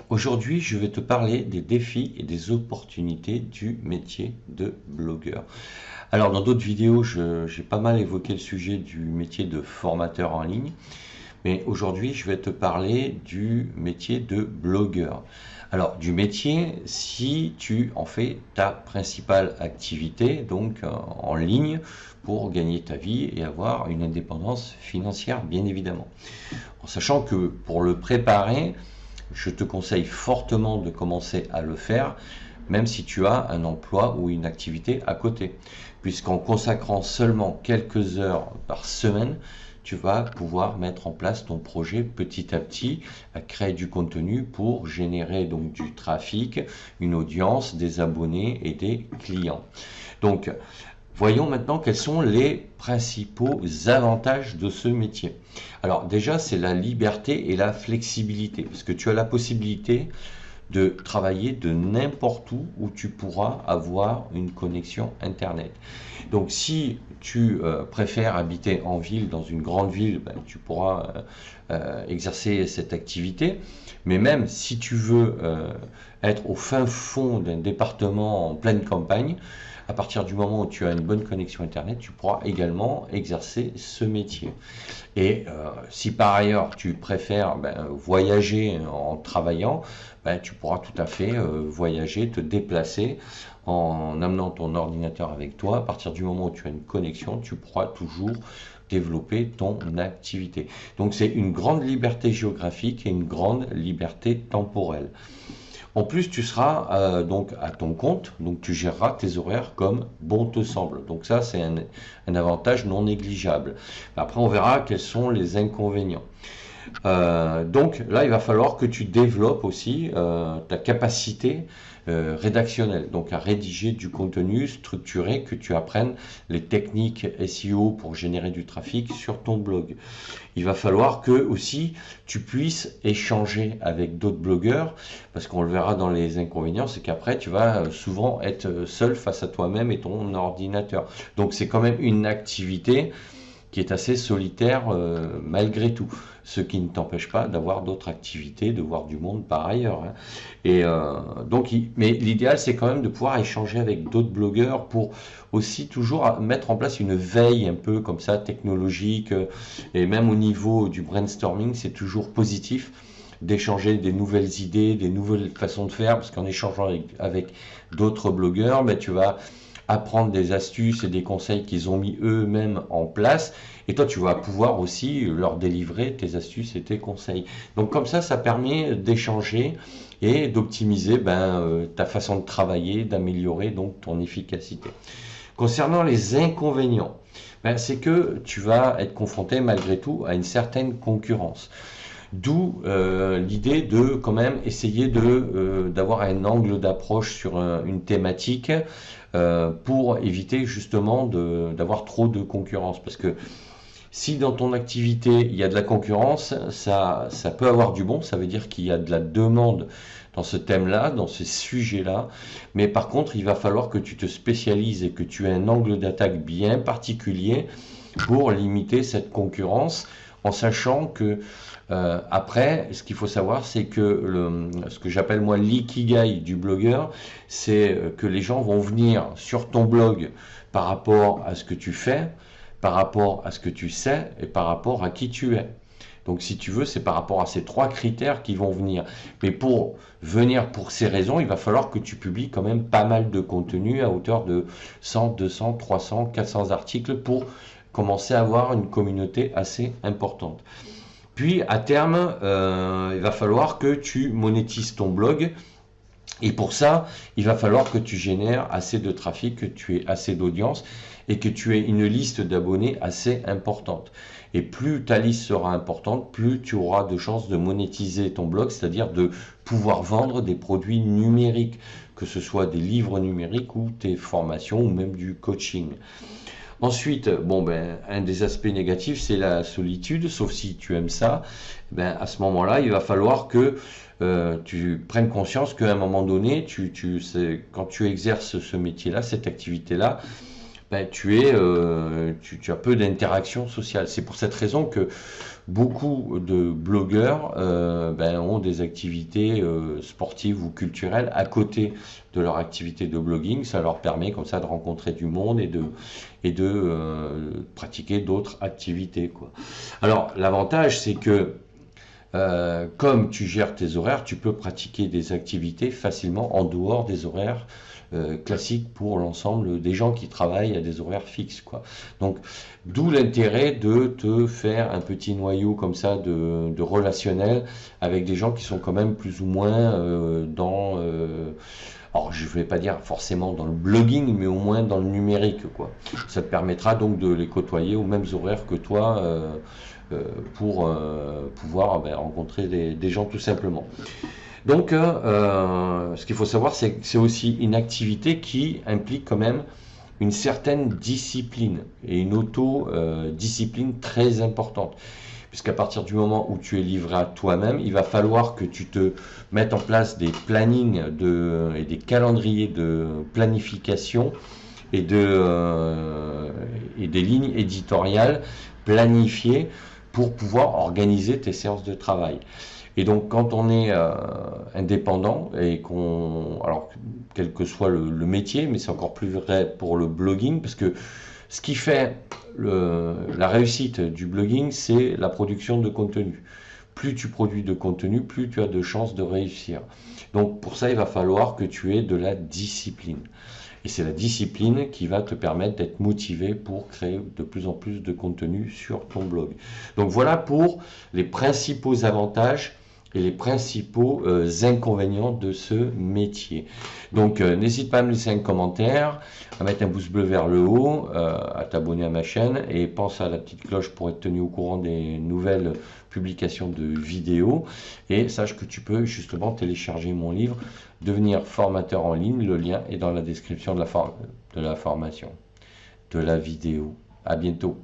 Aujourd'hui, je vais te parler des défis et des opportunités du métier de blogueur. Alors, dans d'autres vidéos, j'ai pas mal évoqué le sujet du métier de formateur en ligne, mais aujourd'hui, je vais te parler du métier de blogueur. Alors, du métier, si tu en fais ta principale activité, donc en ligne, pour gagner ta vie et avoir une indépendance financière, bien évidemment. En sachant que pour le préparer, je te conseille fortement de commencer à le faire, même si tu as un emploi ou une activité à côté. Puisqu'en consacrant seulement quelques heures par semaine, tu vas pouvoir mettre en place ton projet petit à petit, à créer du contenu pour générer donc du trafic, une audience, des abonnés et des clients. Donc, voyons maintenant quels sont les principaux avantages de ce métier. Alors déjà, c'est la liberté et la flexibilité, parce que tu as la possibilité de travailler de n'importe où tu pourras avoir une connexion Internet. Donc si tu préfères habiter en ville, dans une grande ville, ben, tu pourras exercer cette activité. Mais même si tu veux être au fin fond d'un département en pleine campagne, à partir du moment où tu as une bonne connexion Internet, tu pourras également exercer ce métier. Et si par ailleurs tu préfères voyager en travaillant, tu pourras tout à fait voyager, te déplacer en amenant ton ordinateur avec toi. À partir du moment où tu as une connexion, tu pourras toujours développer ton activité. Donc c'est une grande liberté géographique et une grande liberté temporelle. En plus, tu seras donc à ton compte, donc tu géreras tes horaires comme bon te semble. Donc ça, c'est un avantage non négligeable. Après, on verra quels sont les inconvénients. Donc là, il va falloir que tu développes aussi ta capacité rédactionnelle, donc à rédiger du contenu structuré, que tu apprennes les techniques SEO pour générer du trafic sur ton blog. Il va falloir que aussi tu puisses échanger avec d'autres blogueurs, parce qu'on le verra dans les inconvénients, c'est qu'après tu vas souvent être seul face à toi-même et ton ordinateur. Donc c'est quand même une activité qui est assez solitaire malgré tout, ce qui ne t'empêche pas d'avoir d'autres activités, de voir du monde par ailleurs. Hein. Et donc, mais l'idéal, c'est quand même de pouvoir échanger avec d'autres blogueurs pour aussi toujours mettre en place une veille un peu comme ça technologique, et même au niveau du brainstorming, c'est toujours positif d'échanger des nouvelles idées, des nouvelles façons de faire, parce qu'en échangeant avec d'autres blogueurs, tu vas apprendre des astuces et des conseils qu'ils ont mis eux-mêmes en place. Et toi, tu vas pouvoir aussi leur délivrer tes astuces et tes conseils. Donc comme ça permet d'échanger et d'optimiser ta façon de travailler, d'améliorer donc ton efficacité. Concernant les inconvénients, c'est que tu vas être confronté malgré tout à une certaine concurrence. D'où l'idée de quand même essayer d'avoir un angle d'approche sur une thématique pour éviter justement d'avoir trop de concurrence. Parce que si dans ton activité il y a de la concurrence, ça peut avoir du bon, ça veut dire qu'il y a de la demande dans ce thème-là, dans ce sujet-là, mais par contre il va falloir que tu te spécialises et que tu aies un angle d'attaque bien particulier pour limiter cette concurrence, en sachant que après, ce qu'il faut savoir, c'est que ce que j'appelle moi l'ikigai du blogueur, c'est que les gens vont venir sur ton blog par rapport à ce que tu fais, par rapport à ce que tu sais et par rapport à qui tu es. Donc si tu veux, c'est par rapport à ces trois critères qui vont venir. Mais pour venir pour ces raisons, il va falloir que tu publies quand même pas mal de contenu à hauteur de 100, 200, 300, 400 articles pour commencer à avoir une communauté assez importante. Puis à terme, il va falloir que tu monétises ton blog. Et pour ça, il va falloir que tu génères assez de trafic, que tu aies assez d'audience et que tu aies une liste d'abonnés assez importante. Et plus ta liste sera importante, plus tu auras de chances de monétiser ton blog, c'est-à-dire de pouvoir vendre des produits numériques, que ce soit des livres numériques ou tes formations ou même du coaching. Ensuite, un des aspects négatifs, c'est la solitude, sauf si tu aimes ça. À ce moment-là, il va falloir que tu prennes conscience qu'à un moment donné, quand tu exerces ce métier-là, cette activité-là, ben, tu as peu d'interaction sociale. C'est pour cette raison que beaucoup de blogueurs ben, ont des activités sportives ou culturelles à côté de leur activité de blogging. Ça leur permet comme ça de rencontrer du monde et de pratiquer d'autres activités, quoi. Alors, l'avantage, c'est que comme tu gères tes horaires, tu peux pratiquer des activités facilement en dehors des horaires classiques pour l'ensemble des gens qui travaillent à des horaires fixes, quoi. Donc, d'où l'intérêt de te faire un petit noyau comme ça de relationnel avec des gens qui sont quand même plus ou moins alors je ne vais pas dire forcément dans le blogging, mais au moins dans le numérique, quoi. Ça te permettra donc de les côtoyer aux mêmes horaires que toi pour pouvoir ben, rencontrer des gens tout simplement. Donc, ce qu'il faut savoir, c'est que c'est aussi une activité qui implique quand même une certaine discipline et une auto-discipline très importante. Puisqu'à partir du moment où tu es livré à toi-même, il va falloir que tu te mettes en place des plannings et des calendriers de planification et des lignes éditoriales planifiées pour pouvoir organiser tes séances de travail. Et donc, quand on est indépendant et alors quel que soit le métier, mais c'est encore plus vrai pour le blogging, parce que ce qui fait la réussite du blogging, c'est la production de contenu. Plus tu produis de contenu, plus tu as de chances de réussir. Donc, pour ça, il va falloir que tu aies de la discipline. Et c'est la discipline qui va te permettre d'être motivé pour créer de plus en plus de contenu sur ton blog. Donc voilà pour les principaux avantages et les principaux inconvénients de ce métier. Donc n'hésite pas à me laisser un commentaire, à mettre un pouce bleu vers le haut, à t'abonner à ma chaîne et pense à la petite cloche pour être tenu au courant des nouvelles publications de vidéos. Et sache que tu peux justement télécharger mon livre Devenir formateur en ligne. Le lien est dans la description de la formation, de la vidéo. À bientôt.